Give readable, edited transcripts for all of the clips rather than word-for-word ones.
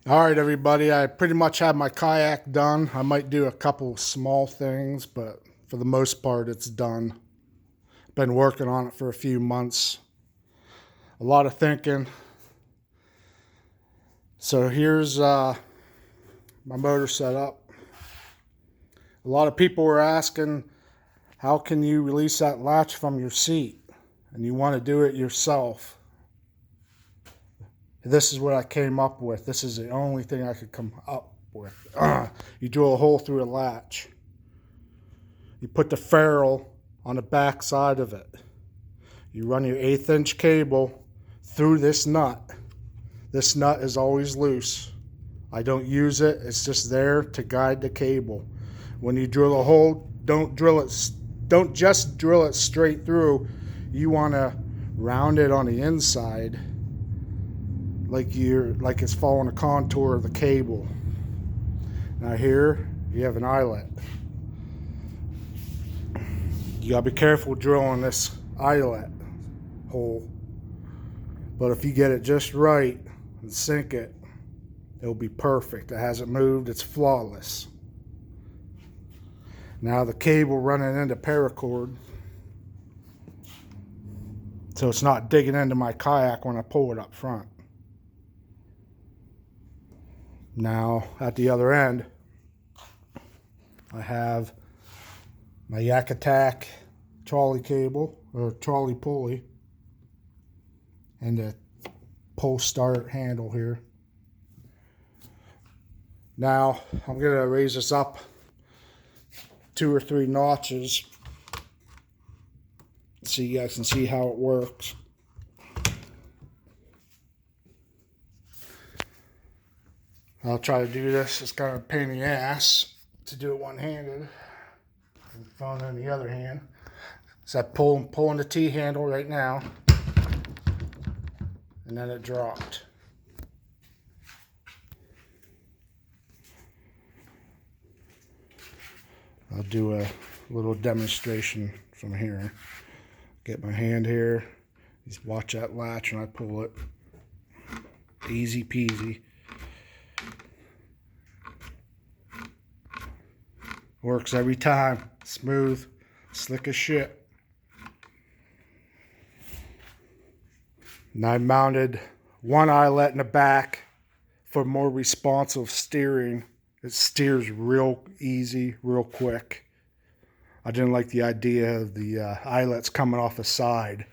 All right, everybody. I pretty much have my kayak done. I might do a couple small things, but for the most part, it's done. Been working on it for a few months. A lot of thinking. So here's my motor set up. A lot of people were asking, how can you release that latch from your seat? And you want to do it yourself. This is what I came up with. This is the only thing I could come up with. You drill a hole through the latch. You put the ferrule on the back side of it. You run your 1/8" cable through this nut. This nut is always loose. I don't use it. It's just there to guide the cable. When you drill a hole, don't just drill it straight through. You want to round it on the inside like it's following the contour of the cable. Now here you have an eyelet. You gotta be careful drilling this eyelet hole, but if you get it just right and sink it, it'll be perfect. It hasn't moved, it's flawless. Now the cable running into paracord, so it's not digging into my kayak when I pull it up front. Now at the other end, I have my Yak Attack trolley cable or trolley pulley and the pull start handle here. Now I'm going to raise this up 2 or 3 notches so you guys can see how it works. I'll try to do this. It's kind of a pain in the ass to do it one-handed and phone in the other hand. So I'm pulling the T-handle right now, and then it dropped. I'll do a little demonstration from here. Get my hand here. Just watch that latch and I pull it. Easy peasy. Works every time. Smooth, slick as shit. And I mounted one eyelet in the back for more responsive steering. It steers real easy, real quick. I didn't like the idea of the eyelets coming off the side.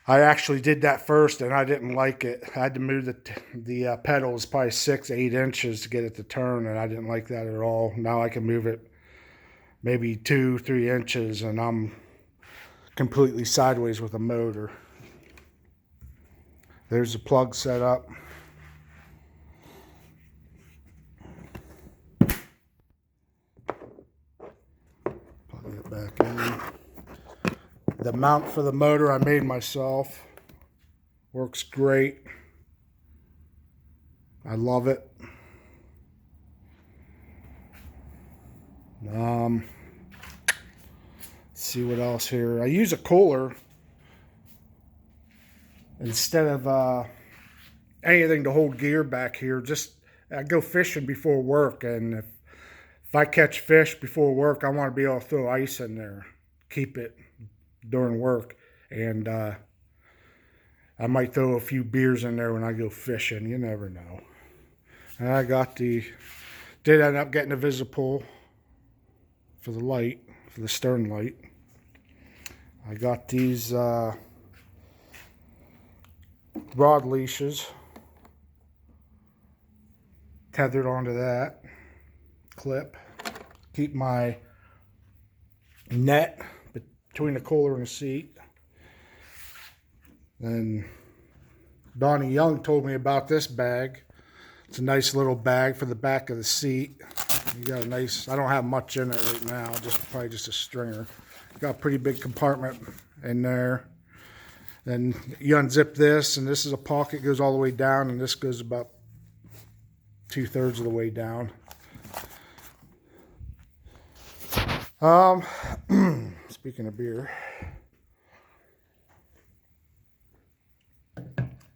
I actually did that first and I didn't like it. I had to move the pedals probably 6-8 inches to get it to turn, and I didn't like that at all. Now I can move it maybe 2-3 inches and I'm completely sideways with the motor. There's the plug set up. Plug it back in. The mount for the motor I made myself. Works great. I love it. Let's see what else here. I use a cooler instead of anything to hold gear back here. I go fishing before work, and if I catch fish before work, I want to be able to throw ice in there, keep it during work, and I might throw a few beers in there when I go fishing. You never know. And I did end up getting a Visipool for the light, for the stern light. I got these rod leashes tethered onto that clip. Keep my net between the cooler and the seat. And Donnie Young told me about this bag. It's a nice little bag for the back of the seat. You got a nice, I don't have much in it right now, probably just a stringer. Got a pretty big compartment in there. Then you unzip this, and this is a pocket, goes all the way down, and this goes about 2/3 of the way down. Speaking of beer,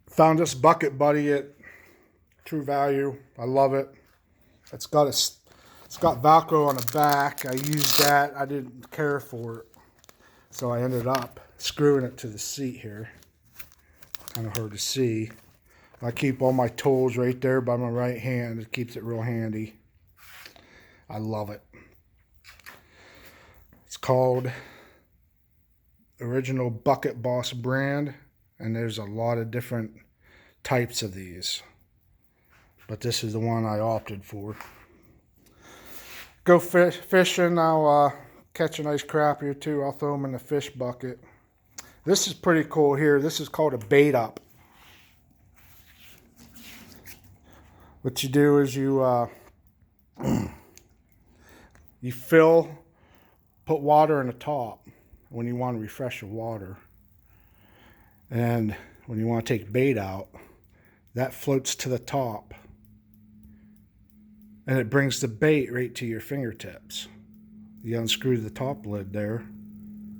found this Bucket Buddy at True Value. I love it. It's got Velcro on the back. I used that. I didn't care for it, so I ended up screwing it to the seat here. Kind of hard to see. I keep all my tools right there by my right hand. It keeps it real handy. I love it. It's called Original Bucket Boss brand, and there's a lot of different types of these, but this is the one I opted for. Go fishing. I'll catch a nice crappie or two. I'll throw them in the fish bucket. This is pretty cool here. This is called a bait up. What you do is you you put water in the top when you want to refresh the water, and when you want to take bait out, that floats to the top, and it brings the bait right to your fingertips. You unscrew the top lid there,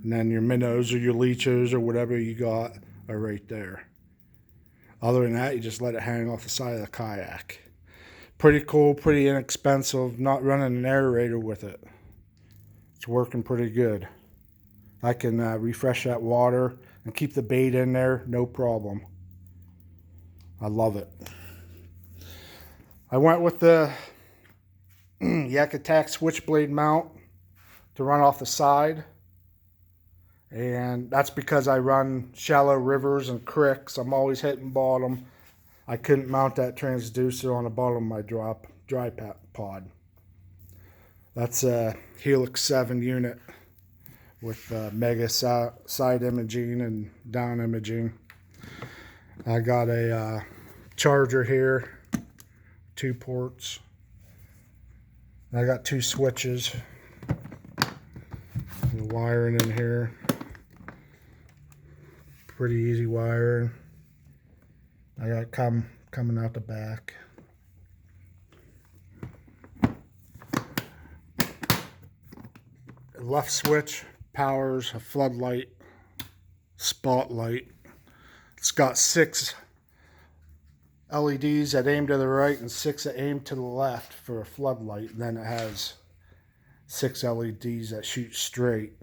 and then your minnows or your leeches or whatever you got are right there. Other than that, you just let it hang off the side of the kayak. Pretty cool, pretty inexpensive, not running an aerator with it. It's working pretty good. I can refresh that water and keep the bait in there, no problem. I love it. I went with the Yak Attack switchblade mount to run off the side. And that's because I run shallow rivers and creeks. I'm always hitting bottom. I couldn't mount that transducer on the bottom of my dry pod. That's a Helix 7 unit with mega side imaging and down imaging. I got a charger here, 2 ports. I got 2 switches. The wiring in here, pretty easy wiring. I got coming out the back. The left switch powers a floodlight, spotlight. It's got 6 LEDs that aim to the right and 6 that aim to the left for a floodlight. And then it has 6 LEDs that shoot straight,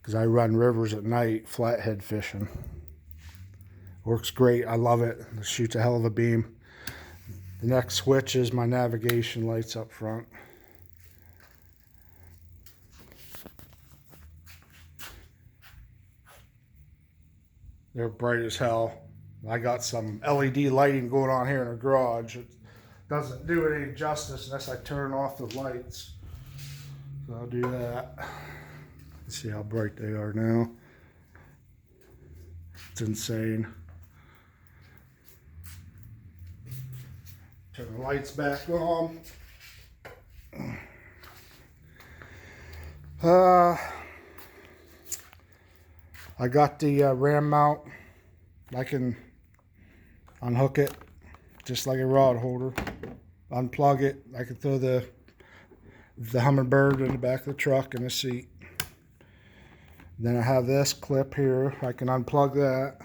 because I run rivers at night flathead fishing. Works great. I love it. It shoots a hell of a beam. The next switch is my navigation lights up front. They're bright as hell. I got some LED lighting going on here in the garage. It doesn't do it any justice unless I turn off the lights. So I'll do that. Let's see how bright they are now. It's insane. Turn the lights back on. I got the ram mount. I can unhook it just like a rod holder. Unplug it. I can throw the Humminbird in the back of the truck in the seat. Then I have this clip here. I can unplug that.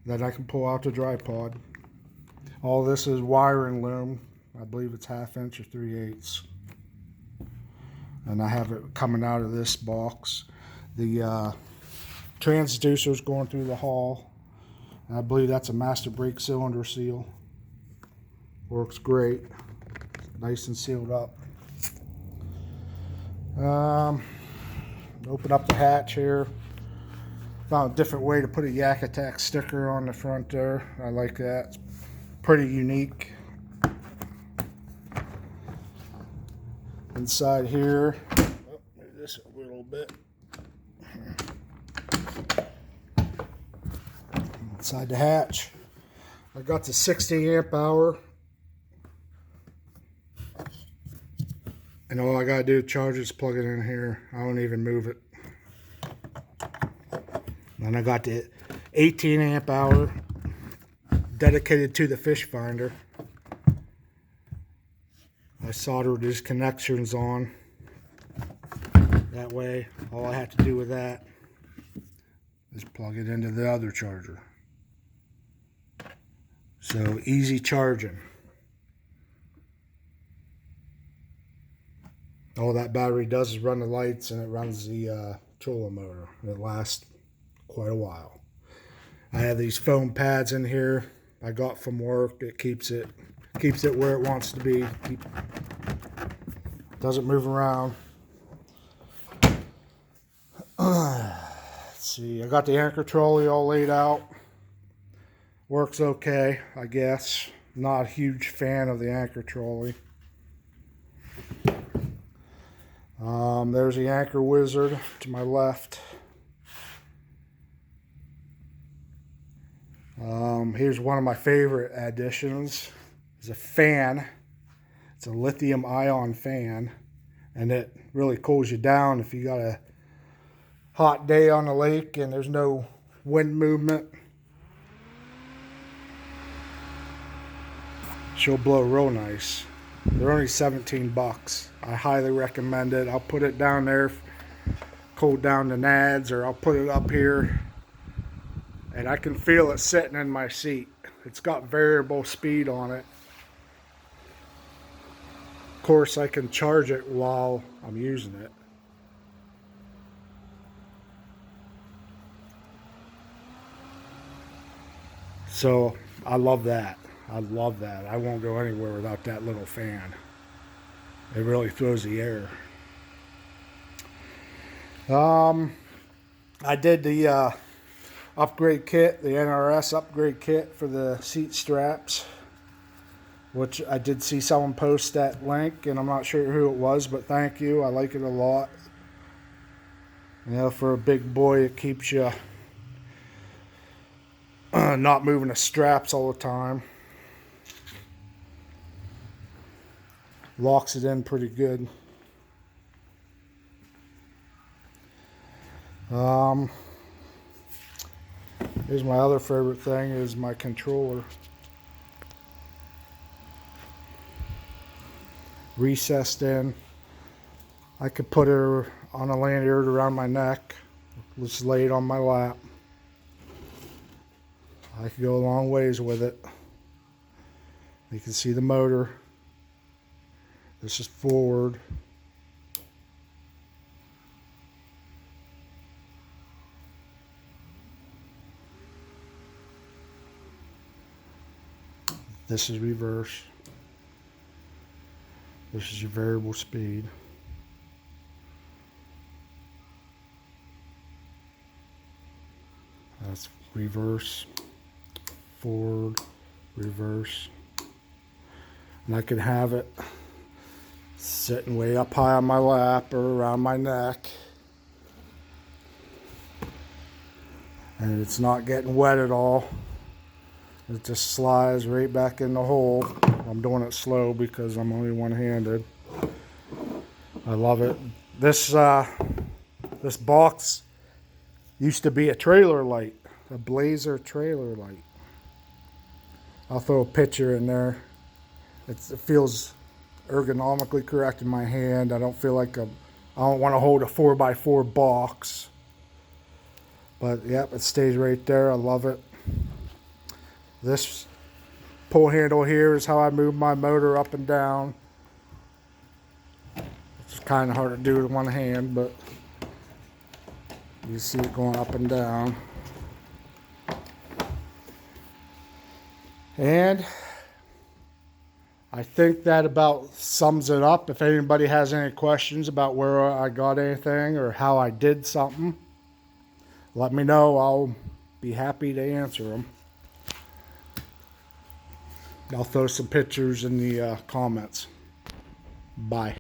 Then I can pull out the tripod. All this is wiring loom. I believe it's 1/2 inch or 3/8. And I have it coming out of this box. The transducer is going through the hull. And I believe that's a master brake cylinder seal. Works great. Nice and sealed up. Open up the hatch here. Found a different way to put a Yak Attack sticker on the front there. I like that. It's pretty unique. Inside here, move this a little bit. Inside the hatch, I got the 60 amp hour. And all I gotta do to charge it is plug it in here. I don't even move it. Then I got the 18 amp hour dedicated to the fish finder. I soldered these connections on. That way, all I have to do with that is plug it into the other charger. So easy charging. All that battery does is run the lights, and it runs the trolling motor. It lasts quite a while. I have these foam pads in here I got from work. It keeps it where it wants to be. Doesn't move around. Let's see. I got the anchor trolley all laid out. Works okay, I guess. Not a huge fan of the anchor trolley. There's the anchor wizard to my left. Here's one of my favorite additions. It's a fan. It's a lithium ion fan, and it really cools you down if you got a hot day on the lake and there's no wind movement. She'll blow real nice. They're only 17 bucks. I highly recommend it. I'll put it down there, cool down the nads, or I'll put it up here. And I can feel it sitting in my seat. It's got variable speed on it. Of course, I can charge it while I'm using it. So I love that. I love that. I won't go anywhere without that little fan. It really throws the air. I did the upgrade kit, the NRS upgrade kit for the seat straps, which I did see someone post that link, and I'm not sure who it was, but thank you. I like it a lot. You know, for a big boy, it keeps you not moving the straps all the time. Locks it in pretty good. Here's my other favorite thing, is my controller. Recessed in. I could put her on a lanyard around my neck. Just lay it on my lap. I could go a long ways with it. You can see the motor. This is forward. This is reverse. This is your variable speed. That's reverse, forward, reverse. And I can have it sitting way up high on my lap or around my neck. And it's not getting wet at all. It just slides right back in the hole. I'm doing it slow because I'm only one-handed. I love it. This box used to be a trailer light, a Blazer trailer light. I'll throw a picture in there. It feels ergonomically correct in my hand. I don't feel like I don't want to hold a 4x4 box. But yep, it stays right there. I love it. This pull handle here is how I move my motor up and down. It's kind of hard to do with one hand, but you see it going up and down. And I think that about sums it up. If anybody has any questions about where I got anything or how I did something, let me know. I'll be happy to answer them. I'll throw some pictures in the comments. Bye.